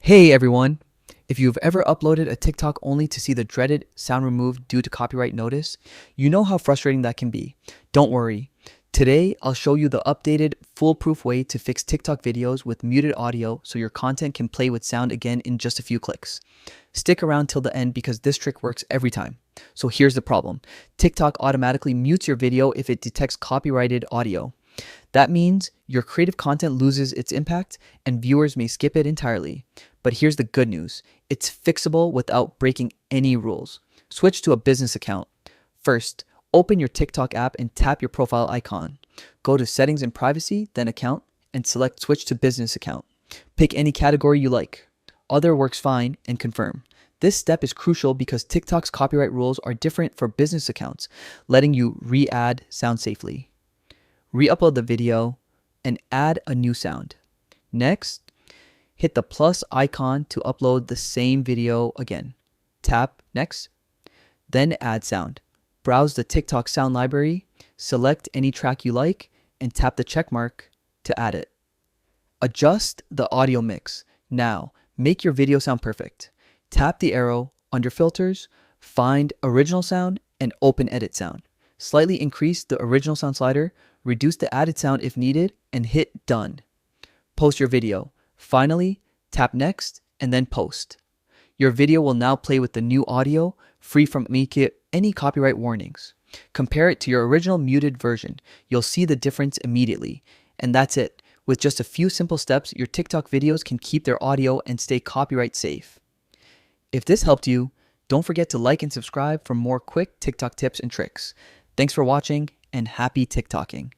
Hey everyone! If you've ever uploaded a TikTok only to see the dreaded sound removed due to copyright notice, you know how frustrating that can be. Don't worry. Today, I'll show you the updated, foolproof way to fix TikTok videos with muted audio so your content can play with sound again in just a few clicks. Stick around till the end because this trick works every time. So here's the problem. TikTok automatically mutes your video if it detects copyrighted audio. That means your creative content loses its impact and viewers may skip it entirely. But here's the good news. It's fixable without breaking any rules. Switch to a business account. First, open your TikTok app and tap your profile icon. Go to Settings and Privacy, then Account, and select Switch to Business Account. Pick any category you like. Other works fine, and confirm. This step is crucial because TikTok's copyright rules are different for business accounts, letting you re-add sound safely. Re-upload the video and add a new sound. Next, hit the plus icon to upload the same video again. Tap Next, then add sound. Browse the TikTok sound library, select any track you like, and tap the check mark to add it. Adjust the audio mix. Now, make your video sound perfect. Tap the arrow under Filters, find Original Sound, and open Edit Sound. Slightly increase the original sound slider, reduce the added sound if needed, and hit Done. Post your video. Finally, tap Next and then Post. Your video will now play with the new audio, free from any copyright warnings. Compare it to your original muted version. You'll see the difference immediately. And that's it. With just a few simple steps, your TikTok videos can keep their audio and stay copyright safe. If this helped you, don't forget to like and subscribe for more quick TikTok tips and tricks. Thanks for watching and happy TikToking.